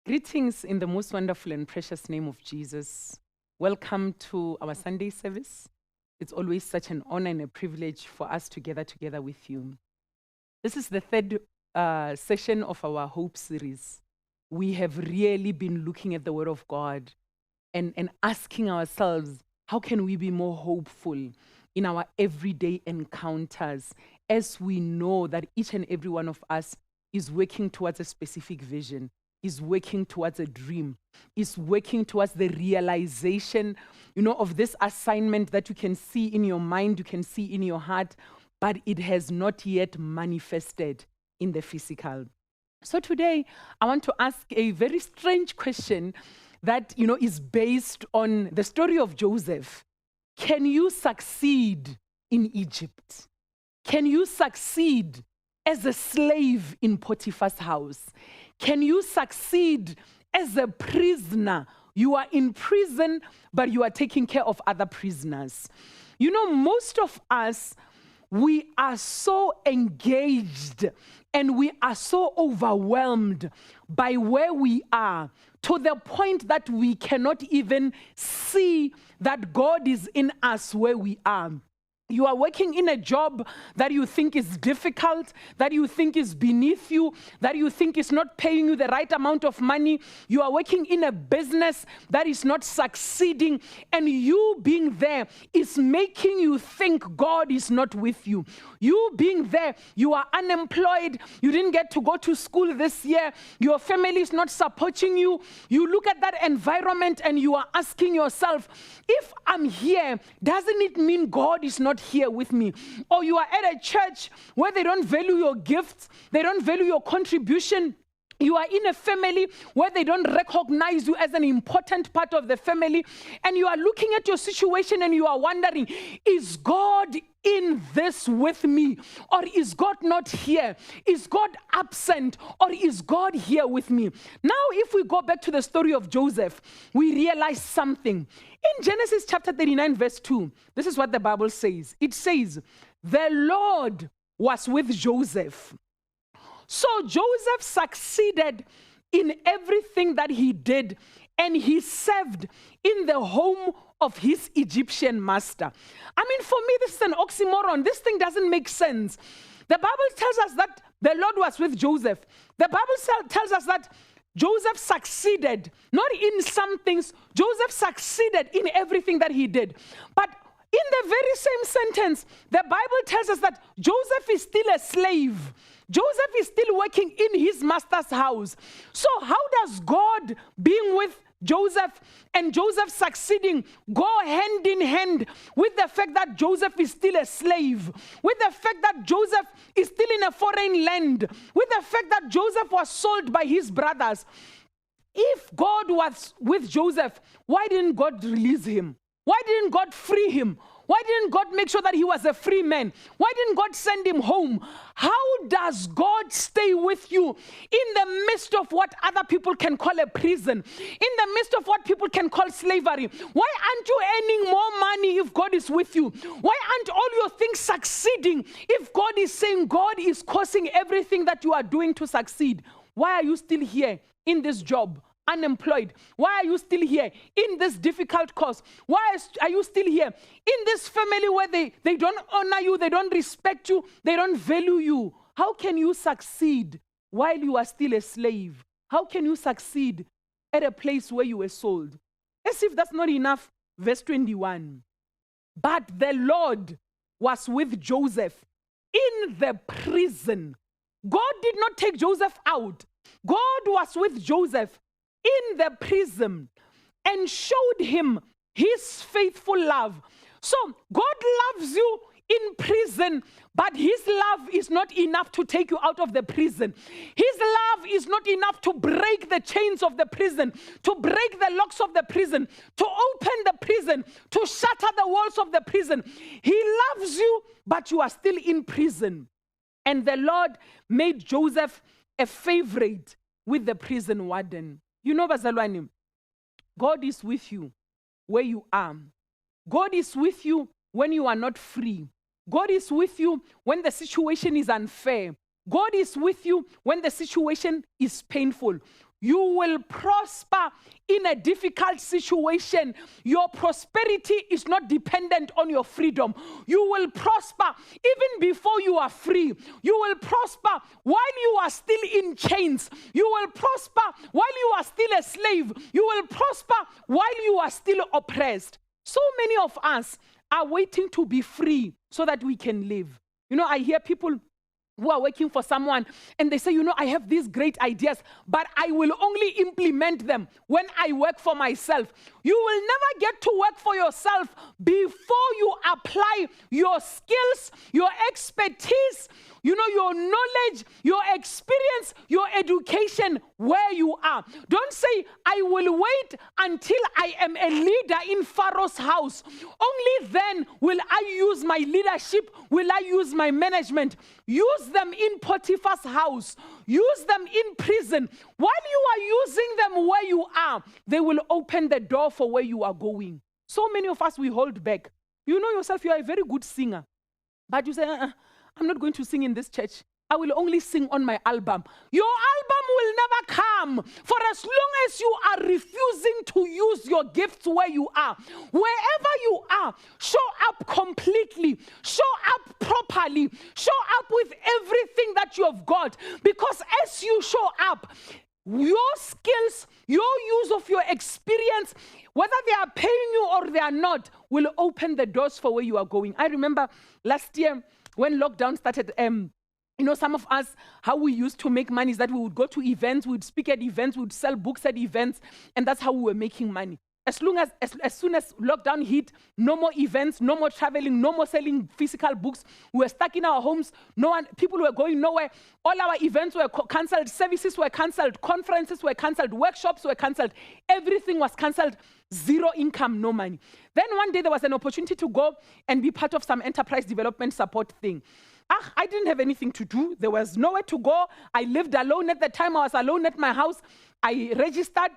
Greetings in the most wonderful and precious name of Jesus. Welcome to our Sunday service. It's always such an honor and a privilege for us to gather together with you. This is the third session of our Hope series. We have really been looking at the Word of God and asking ourselves, how can we be more hopeful in our everyday encounters as we know that each and every one of us is working towards a specific vision, is working towards a dream, is working towards the realization, of this assignment that you can see in your mind, you can see in your heart, but it has not yet manifested in the physical. So today, I want to ask a very strange question that, is based on the story of Joseph. Can you succeed in Egypt? Can you succeed as a slave in Potiphar's house? Can you succeed as a prisoner? You are in prison, but you are taking care of other prisoners. Most of us, we are so engaged and we are so overwhelmed by where we are to the point that we cannot even see that God is in us where we are. You are working in a job that you think is difficult, that you think is beneath you, that you think is not paying you the right amount of money. You are working in a business that is not succeeding, and you being there is making you think God is not with you. You being there, you are unemployed, you didn't get to go to school this year, your family is not supporting you. You look at that environment and you are asking yourself, if I'm here, doesn't it mean God is not here with me? Or you are at a church where they don't value your gifts, they don't value your contribution. You are in a family where they don't recognize you as an important part of the family, and you are looking at your situation and you are wondering, is God in this with me? Or is God not here? Is God absent? Or is God here with me? Now, if we go back to the story of Joseph, we realize something. In Genesis chapter 39, verse 2, this is what the Bible says. It says, the Lord was with Joseph. So Joseph succeeded in everything that he did, and he served in the home of his Egyptian master. For me, this is an oxymoron. This thing doesn't make sense. The Bible tells us that the Lord was with Joseph. The Bible tells us that Joseph succeeded, not in some things. Joseph succeeded in everything that he did. But in the very same sentence, the Bible tells us that Joseph is still a slave. Joseph is still working in his master's house. So how does God being with Joseph and Joseph succeeding go hand in hand with the fact that Joseph is still a slave, with the fact that Joseph is still in a foreign land, with the fact that Joseph was sold by his brothers? If God was with Joseph, why didn't God release him? Why didn't God free him? Why didn't God make sure that he was a free man? Why didn't God send him home? How does God stay with you in the midst of what other people can call a prison, in the midst of what people can call slavery? Why aren't you earning more money if God is with you? Why aren't all your things succeeding if God is saying God is causing everything that you are doing to succeed? Why are you still here in this job? Unemployed? Why are you still here in this difficult cause? Why are you still here in this family where they don't honor you, they don't respect you, they don't value you? How can you succeed while you are still a slave? How can you succeed at a place where you were sold? As if that's not enough, verse 21. But the Lord was with Joseph in the prison. God did not take Joseph out. God was with Joseph in the prison and showed him his faithful love. So God loves you in prison, but his love is not enough to take you out of the prison. His love is not enough to break the chains of the prison, to break the locks of the prison, to open the prison, to shatter the walls of the prison. He loves you, but you are still in prison. And the Lord made Joseph a favorite with the prison warden. Bazalwane, God is with you where you are. God is with you when you are not free. God is with you when the situation is unfair. God is with you when the situation is painful. You will prosper in a difficult situation. Your prosperity is not dependent on your freedom. You will prosper even before you are free. You will prosper while you are still in chains. You will prosper while you are still a slave. You will prosper while you are still oppressed. So many of us are waiting to be free so that we can live. You know, I hear people who are working for someone and they say, you know, I have these great ideas, but I will only implement them when I work for myself. You will never get to work for yourself before you apply your skills, your expertise, you know, your knowledge, your experience, your education where you are. Don't say, I will wait until I am a leader in Pharaoh's house. Only then will I use my leadership, will I use my management. Use them in Potiphar's house. Use them in prison. While you are using them where you are, they will open the door for where you are going. So many of us, we hold back. You know yourself, you are a very good singer. But you say, I'm not going to sing in this church. I will only sing on my album. Your album will never come. For as long as you are refusing to use your gifts where you are, wherever you are, show up completely. Show up properly. Show up with everything that you have got. Because as you show up, your skills, your use of your experience, whether they are paying you or they are not, will open the doors for where you are going. I remember last year when lockdown started, you know, some of us, how we used to make money is that we would go to events, we would speak at events, we would sell books at events, and that's how we were making money. As soon as lockdown hit, no more events, no more traveling, no more selling physical books. We were stuck in our homes. People were going nowhere. All our events were cancelled. Services were cancelled. Conferences were cancelled. Workshops were cancelled. Everything was cancelled. Zero income, no money. Then one day there was an opportunity to go and be part of some enterprise development support thing. I didn't have anything to do. There was nowhere to go. I lived alone at the time. I was alone at my house. I registered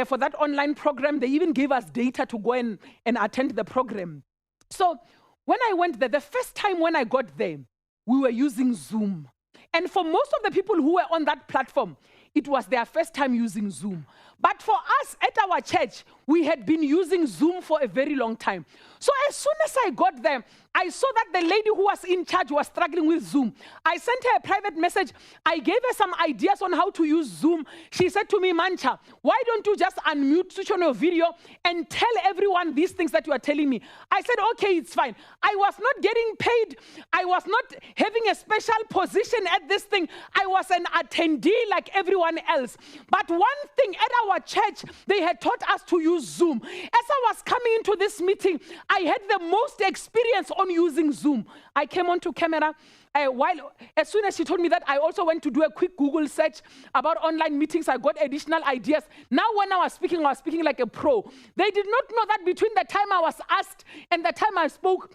for that online program. They even gave us data to go and attend the program. So when I went there, the first time when I got there, we were using Zoom. And for most of the people who were on that platform, it was their first time using Zoom. But for us at our church, we had been using Zoom for a very long time. So as soon as I got there, I saw that the lady who was in charge was struggling with Zoom. I sent her a private message. I gave her some ideas on how to use Zoom. She said to me, Mancha, why don't you just unmute, switch on your video, and tell everyone these things that you are telling me? I said, okay, it's fine. I was not getting paid. I was not having a special position at this thing. I was an attendee like everyone else. But one thing at our church, they had taught us to use Zoom. As I was coming into this meeting, I had the most experience on using Zoom. I came onto camera. As soon as she told me that, I also went to do a quick Google search about online meetings. I got additional ideas. Now when I was speaking like a pro. They did not know that between the time I was asked and the time I spoke,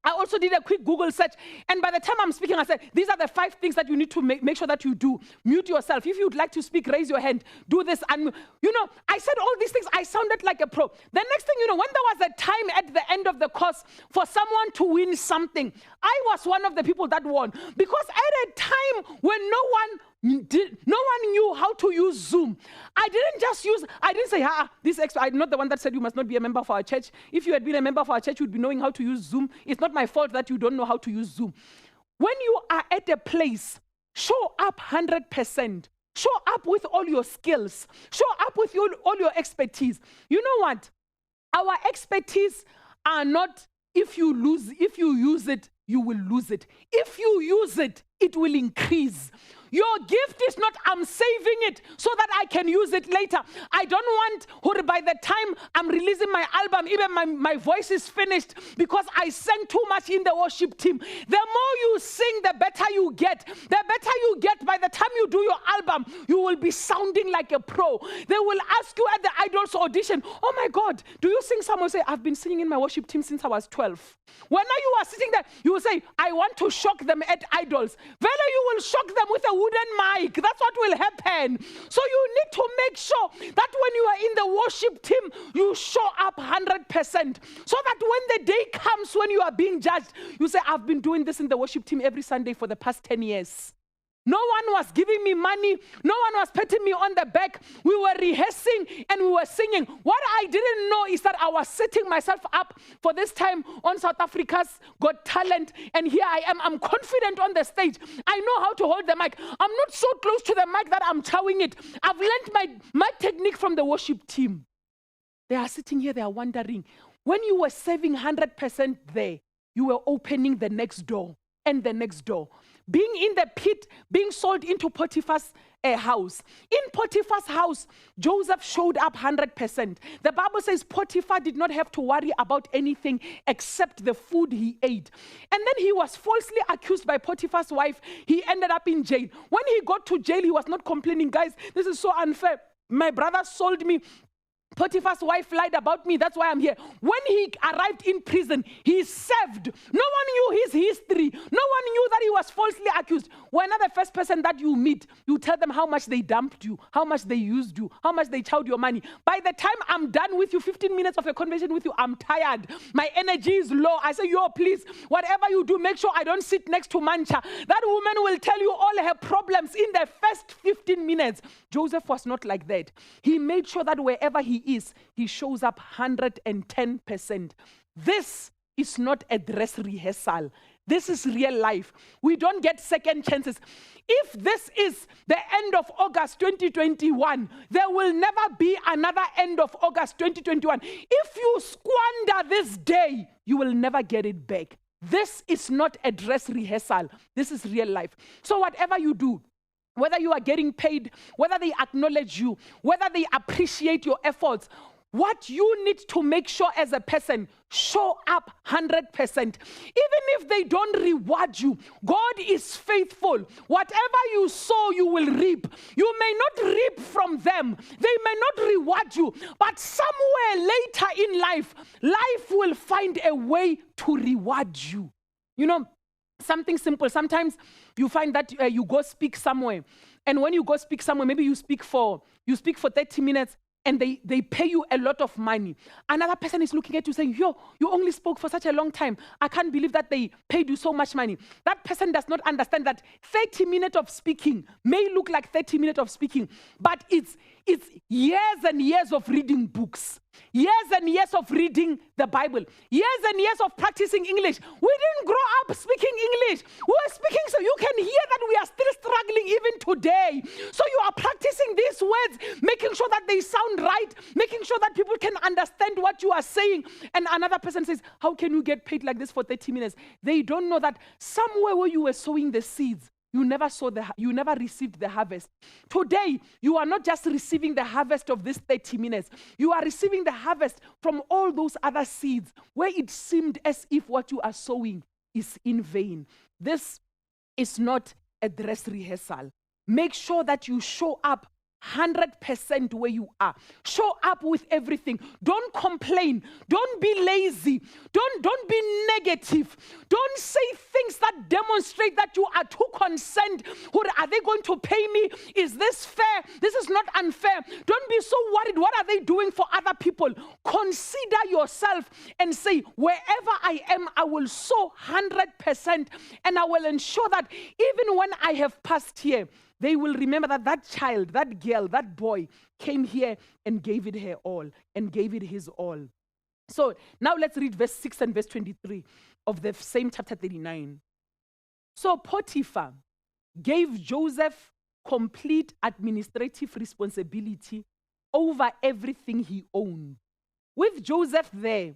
I also did a quick Google search. And by the time I'm speaking, I said, these are the 5 things that you need to make sure that you do. Mute yourself. If you'd like to speak, raise your hand. Do this. And, you know, I said all these things. I sounded like a pro. The next thing, you know, when there was a time at the end of the course for someone to win something, I was one of the people that won. Because at a time when no one knew how to use Zoom. I didn't say, this expert, I'm not the one that said you must not be a member of our church. If you had been a member of our church, you'd be knowing how to use Zoom. It's not my fault that you don't know how to use Zoom. When you are at a place, show up 100%. Show up with all your skills. Show up with all your expertise. You know what? Our expertise are not, if you use it, you will lose it. If you use it, it will increase. Your gift is not, I'm saving it so that I can use it later. I don't want, or by the time I'm releasing my album, even my voice is finished because I sang too much in the worship team. The more you sing, the better you get. The better you get, by the time you do your album, you will be sounding like a pro. They will ask you at the Idols audition, oh my God, do you sing? Someone say, I've been singing in my worship team since I was 12. When you are sitting there, you will say, I want to shock them at Idols. Vele, you will shock them with a wooden mic. That's what will happen. So you need to make sure that when you are in the worship team, you show up 100%. So that when the day comes when you are being judged, you say, I've been doing this in the worship team every Sunday for the past 10 years. No one was giving me money. No one was patting me on the back. We were rehearsing and we were singing. What I didn't know is that I was setting myself up for this time on South Africa's Got Talent. And here I am. I'm confident on the stage. I know how to hold the mic. I'm not so close to the mic that I'm chowing it. I've learned my technique from the worship team. They are sitting here. They are wondering. When you were saving 100% there, you were opening the next door and the next door. Being in the pit, being sold into Potiphar's house. In Potiphar's house, Joseph showed up 100%. The Bible says Potiphar did not have to worry about anything except the food he ate. And then he was falsely accused by Potiphar's wife. He ended up in jail. When he got to jail, he was not complaining. Guys, this is so unfair. My brother sold me. Potiphar's wife lied about me. That's why I'm here. When he arrived in prison, he served. No one knew his history. No one knew that he was falsely accused. When the first person that you meet, you tell them how much they dumped you, how much they used you, how much they chowed your money. By the time I'm done with you, 15 minutes of a conversation with you, I'm tired. My energy is low. I say, yo, please, whatever you do, make sure I don't sit next to Mancha. That woman will tell you all her problems in the first 15 minutes. Joseph was not like that. He made sure that wherever he is, he shows up 110%. This is not a dress rehearsal. This is real life. We don't get second chances. If this is the end of August 2021, there will never be another end of August 2021. If you squander this day, you will never get it back. This is not a dress rehearsal. This is real life. So whatever you do, whether you are getting paid, whether they acknowledge you, whether they appreciate your efforts, what you need to make sure as a person, show up 100%. Even if they don't reward you, God is faithful. Whatever you sow, you will reap. You may not reap from them. They may not reward you. But somewhere later in life, life will find a way to reward you. You know, something simple. Sometimes you find that you go speak somewhere. And when you go speak somewhere, maybe you speak for 30 minutes, and they pay you a lot of money. Another person is looking at you saying, yo, you only spoke for such a long time. I can't believe that they paid you so much money. That person does not understand that 30 minutes of speaking may look like 30 minutes of speaking, but it's years and years of reading books, years and years of reading the Bible, years and years of practicing English. We didn't grow up speaking English. We were speaking so you can hear that we are still struggling even today. So you are practicing these words, making sure that they sound right, making sure that people can understand what you are saying. And another person says, how can you get paid like this for 30 minutes? They don't know that somewhere where you were sowing the seeds, you never received the harvest. Today, you are not just receiving the harvest of this 30 minutes. You are receiving the harvest from all those other seeds where it seemed as if what you are sowing is in vain. This is not a dress rehearsal. Make sure that you show up 100% where you are. Show up with everything. Don't complain. Don't be lazy. Don't be negative. Don't say things that demonstrate that you are too concerned. Are they going to pay me? Is this fair? This is not unfair. Don't be so worried. What are they doing for other people? Consider yourself and say, wherever I am, I will sow 100%, and I will ensure that even when I have passed here, they will remember that that child, that girl, that boy came here and gave it her all and gave it his all. So now let's read verse 6 and verse 23 of the same chapter 39. So Potiphar gave Joseph complete administrative responsibility over everything he owned. With Joseph there,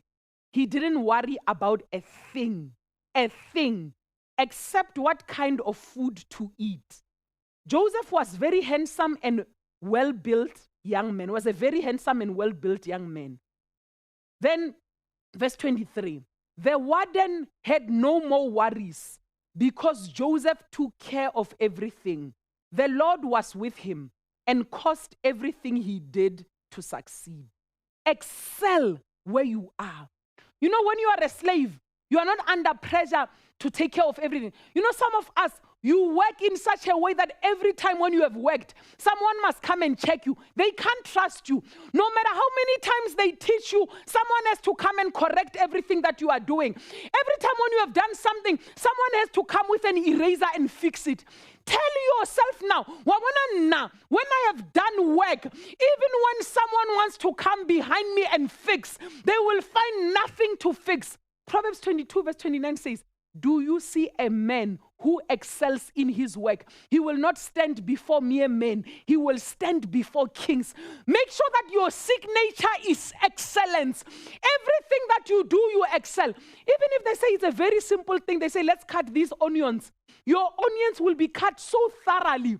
he didn't worry about a thing, except what kind of food to eat. Joseph was very handsome and well-built young man, was a very handsome and well-built young man. Then, verse 23, the warden had no more worries because Joseph took care of everything. The Lord was with him and caused everything he did to succeed. Excel where you are. You know, when you are a slave, you are not under pressure to take care of everything. You know, some of us, you work in such a way that every time when you have worked, someone must come and check you. They can't trust you. No matter how many times they teach you, someone has to come and correct everything that you are doing. Every time when you have done something, someone has to come with an eraser and fix it. Tell yourself now, when I have done work, even when someone wants to come behind me and fix, they will find nothing to fix. Proverbs 22 verse 29 says, do you see a man who excels in his work? He will not stand before mere men. He will stand before kings. Make sure that your signature is excellence. Everything that you do, you excel. Even if they say it's a very simple thing, they say, let's cut these onions. Your onions will be cut so thoroughly,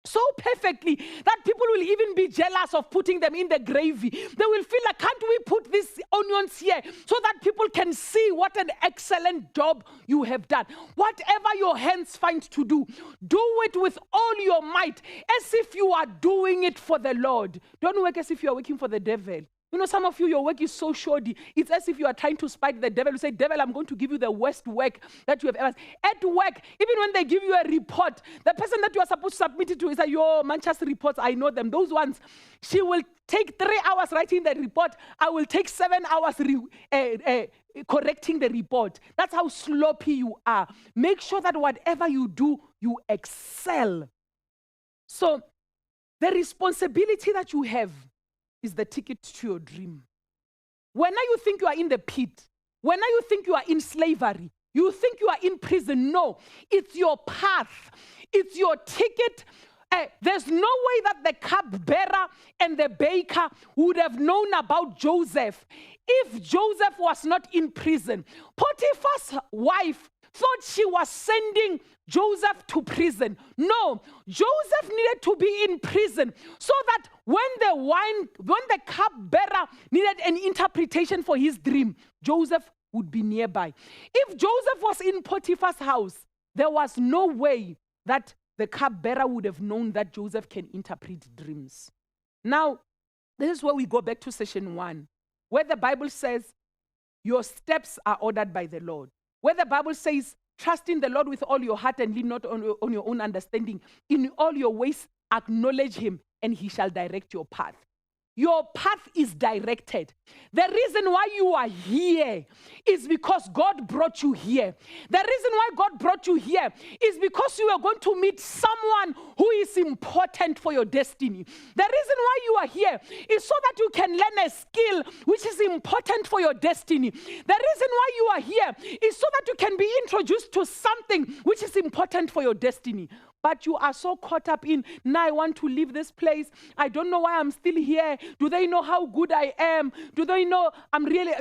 so perfectly, that people will even be jealous of putting them in the gravy. They will feel like, can't we put these onions here so that people can see what an excellent job you have done? Whatever your hands find to do, do it with all your might, as if you are doing it for the Lord. Don't work as if you are working for the devil. You know, some of you, your work is so shoddy. It's as if you are trying to spite the devil. You say, devil, I'm going to give you the worst work that you have ever. At work, even when they give you a report, the person that you are supposed to submit it to is like, your Manchester reports, I know them. Those ones, she will take 3 hours writing the report. I will take 7 hours correcting the report. That's how sloppy you are. Make sure that whatever you do, you excel. So the responsibility that you have is the ticket to your dream. When you think you are in the pit, when you think you are in slavery, you think you are in prison, no, it's your path, it's your ticket. There's no way that the cupbearer and the baker would have known about Joseph if Joseph was not in prison. Potiphar's wife thought she was sending Joseph to prison. No, Joseph needed to be in prison so that when the cupbearer needed an interpretation for his dream, Joseph would be nearby. If Joseph was in Potiphar's house, there was no way that the cupbearer would have known that Joseph can interpret dreams. Now, this is where we go back to session 1, where the Bible says, your steps are ordered by the Lord. Where the Bible says, trust in the Lord with all your heart and lean not on your own understanding. In all your ways, acknowledge him, and he shall direct your path. Your path is directed. The reason why you are here is because God brought you here. The reason why God brought you here is because you are going to meet someone who is important for your destiny. The reason why you are here is so that you can learn a skill which is important for your destiny. The reason why you are here is so that you can be introduced to something which is important for your destiny. But you are so caught up in, now I want to leave this place. I don't know why I'm still here. Do they know how good I am? Do they know I'm really,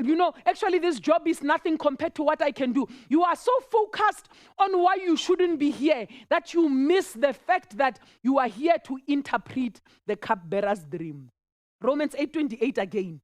actually this job is nothing compared to what I can do. You are so focused on why you shouldn't be here that you miss the fact that you are here to interpret the cupbearer's dream. Romans 8:28 again.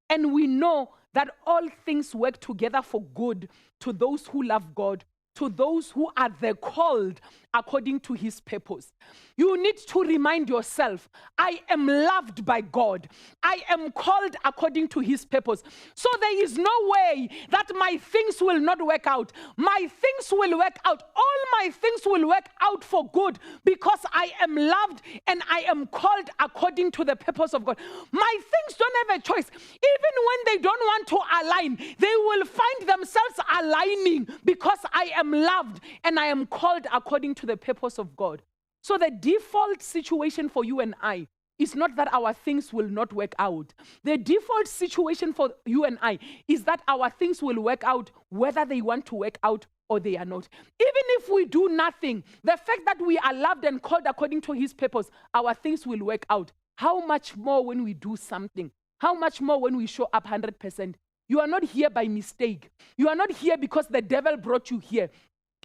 And we know that all things work together for good to those who love God, to those who are the called according to his purpose. You need to remind yourself, I am loved by God. I am called according to his purpose. So there is no way that my things will not work out. My things will work out. All my things will work out for good because I am loved and I am called according to the purpose of God. My things don't have a choice. Even when they don't want to align, they will find themselves aligning because I am loved and I am called according to the purpose of God. So the default situation for you and I is not that our things will not work out. The default situation for you and I is that our things will work out whether they want to work out or they are not. Even if we do nothing, the fact that we are loved and called according to his purpose, our things will work out. How much more when we do something? How much more when we show up 100%? You are not here by mistake. You are not here because the devil brought you here.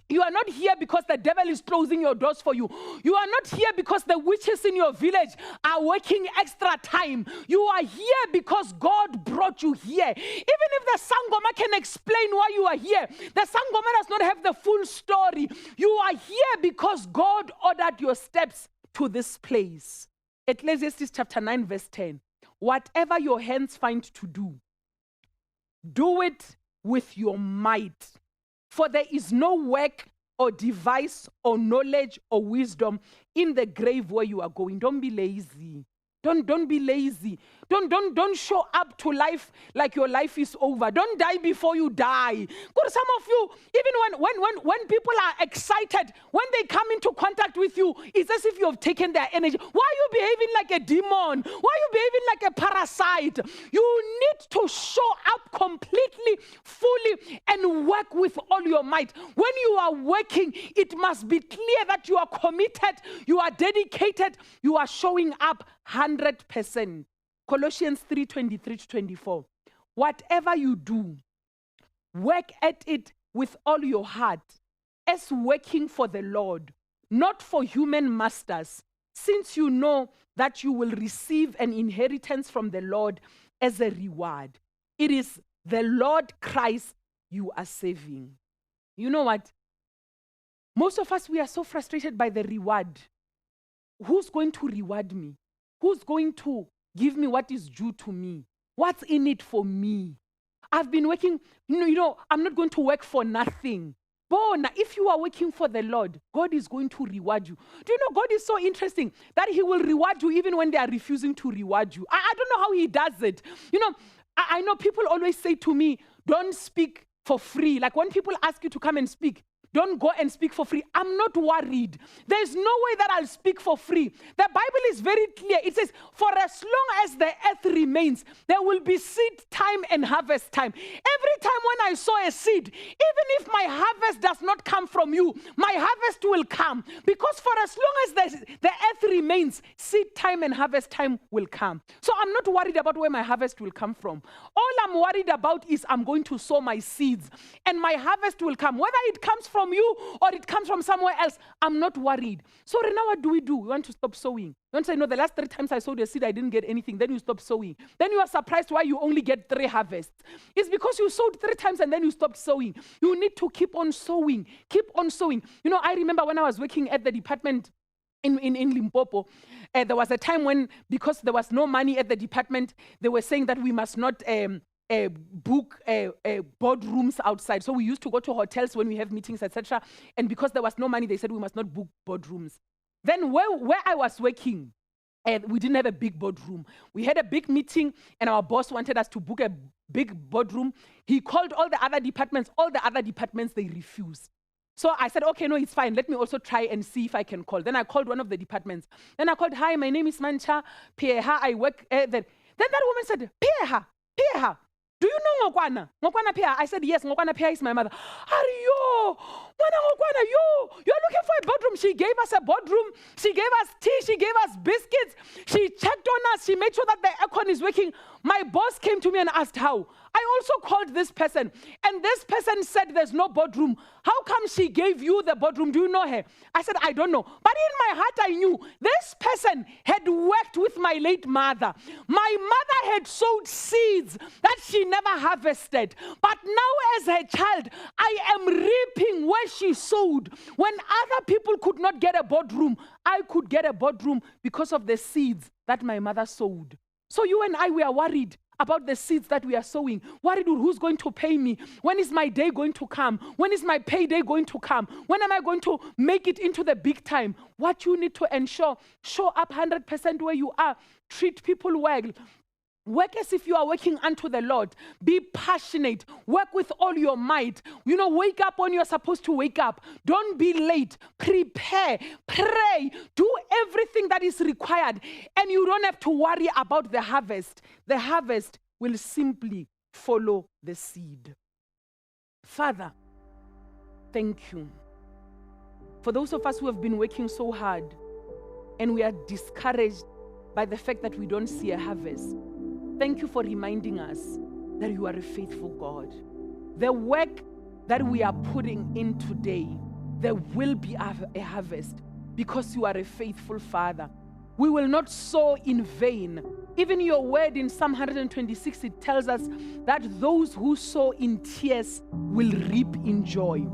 You are not here because the devil is closing your doors for you. You are not here because the witches in your village are working extra time. You are here because God brought you here. Even if the Sangoma can explain why you are here, the Sangoma does not have the full story. You are here because God ordered your steps to this place. Ecclesiastes chapter 9 verse 10. Whatever your hands find to do, do it with your might. For there is no work or device or knowledge or wisdom in the grave where you are going. Don't be lazy. Don't be lazy. Don't show up to life like your life is over. Don't die before you die. Because some of you, even when people are excited, when they come into contact with you, it's as if you have taken their energy. Why are you behaving like a demon? Why are you behaving like a parasite? You need to show up completely, fully, and work with all your might. When you are working, it must be clear that you are committed, you are dedicated, you are showing up 100%. Colossians 3:23-24. Whatever you do, work at it with all your heart, as working for the Lord, not for human masters, since you know that you will receive an inheritance from the Lord as a reward. It is the Lord Christ you are saving. You know what? Most of us, we are so frustrated by the reward. Who's going to reward me? Who's going to give me what is due to me? What's in it for me? I've been working, I'm not going to work for nothing. But if you are working for the Lord, God is going to reward you. Do you know God is so interesting that He will reward you even when they are refusing to reward you? I don't know how He does it. I know people always say to me, don't speak for free. Like when people ask you to come and speak, don't go and speak for free. I'm not worried. There's no way that I'll speak for free. The Bible is very clear. It says, for as long as the earth remains, there will be seed time and harvest time. Every time when I sow a seed, even if my harvest does not come from you, my harvest will come. Because for as long as the earth remains, seed time and harvest time will come. So I'm not worried about where my harvest will come from. All I'm worried about is I'm going to sow my seeds and my harvest will come. Whether it comes from you or it comes from somewhere else, I'm not worried. So now what do? We want to stop sowing. You want to say, no, the last 3 times I sowed a seed, I didn't get anything. Then you stop sowing. Then you are surprised why you only get 3 harvests. It's because you sowed 3 times and then you stopped sowing. You need to keep on sowing. Keep on sowing. I remember when I was working at the department in Limpopo, there was a time when, because there was no money at the department, they were saying that we must not book boardrooms outside. So we used to go to hotels when we have meetings, etc. And because there was no money, they said we must not book boardrooms. Then where I was working, we didn't have a big boardroom. We had a big meeting and our boss wanted us to book a big boardroom. He called all the other departments. All the other departments, they refused. So I said, okay, no, it's fine. Let me also try and see if I can call. Then I called one of the departments. Then I called, hi, my name is Mancha Pieha. I work there. Then that woman said, Pieha, do you know Ngokwana? Ngokwana Pieha? I said, yes, Ngokwana Pieha is my mother. Yo, you're looking for a boardroom. She gave us a boardroom. She gave us tea. She gave us biscuits. She checked on us. She made sure that the aircon is working. My boss came to me and asked how. I also called this person, and this person said there's no boardroom. How come she gave you the boardroom? Do you know her? I said, I don't know. But in my heart, I knew this person had worked with my late mother. My mother had sowed seeds that she never harvested. But now as her child, I am reaping where she sowed. When other people could not get a boardroom, I could get a boardroom because of the seeds that my mother sowed. So you and I, we are worried about the seeds that we are sowing. Worried who's going to pay me? When is my day going to come? When is my payday going to come? When am I going to make it into the big time? What you need to ensure, show up 100% where you are. Treat people well. Work as if you are working unto the Lord. Be passionate. Work with all your might. Wake up when you're supposed to wake up. Don't be late. Prepare. Pray. Do everything that is required. And you don't have to worry about the harvest. The harvest will simply follow the seed. Father, thank you. For those of us who have been working so hard and we are discouraged by the fact that we don't see a harvest, thank you for reminding us that you are a faithful God. The work that we are putting in today, there will be a harvest because you are a faithful Father. We will not sow in vain. Even your word in Psalm 126, it tells us that those who sow in tears will reap in joy.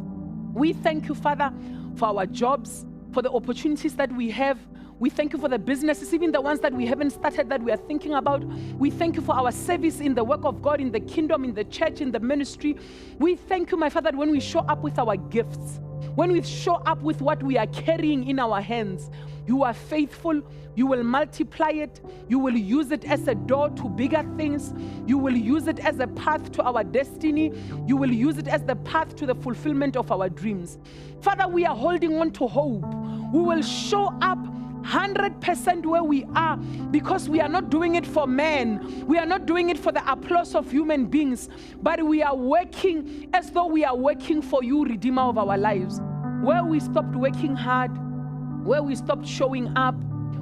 We thank you, Father, for our jobs, for the opportunities that we have. We thank you for the businesses, even the ones that we haven't started, that we are thinking about. We thank you for our service in the work of God, in the kingdom, in the church, in the ministry. We thank you, my Father, that when we show up with our gifts, when we show up with what we are carrying in our hands, you are faithful. You will multiply it. You will use it as a door to bigger things. You will use it as a path to our destiny. You will use it as the path to the fulfillment of our dreams. Father, we are holding on to hope. We will show up 100% where we are, because we are not doing it for men. We are not doing it for the applause of human beings, but we are working as though we are working for you, Redeemer of our lives. Where we stopped working hard, where we stopped showing up,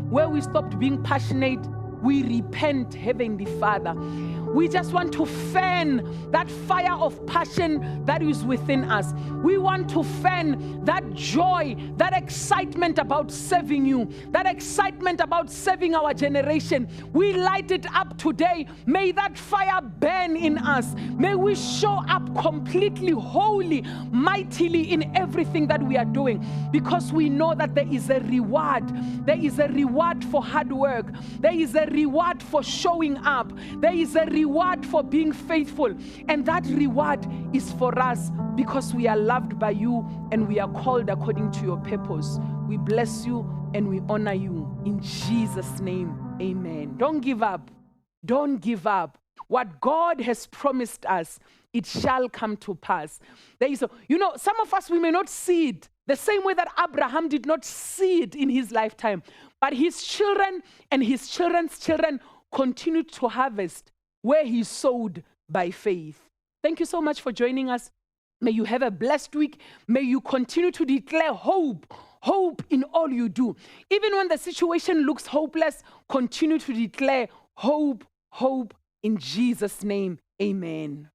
where we stopped being passionate, we repent, Heavenly Father. We just want to fan that fire of passion that is within us. We want to fan that joy, that excitement about serving you, that excitement about serving our generation. We light it up today. May that fire burn in us. May we show up completely, wholly, mightily in everything that we are doing, because we know that there is a reward. There is a reward for hard work. There is a reward for showing up. There is a reward for being faithful. And that reward is for us, because we are loved by you and we are called according to your purpose. We bless you and we honor you. In Jesus' name, amen. Don't give up. Don't give up. What God has promised us, it shall come to pass. There is some of us, we may not see it the same way that Abraham did not see it in his lifetime, but his children and his children's children continued to harvest where he sowed by faith. Thank you so much for joining us. May you have a blessed week. May you continue to declare hope. Hope in all you do. Even when the situation looks hopeless, continue to declare hope, hope in Jesus' name. Amen.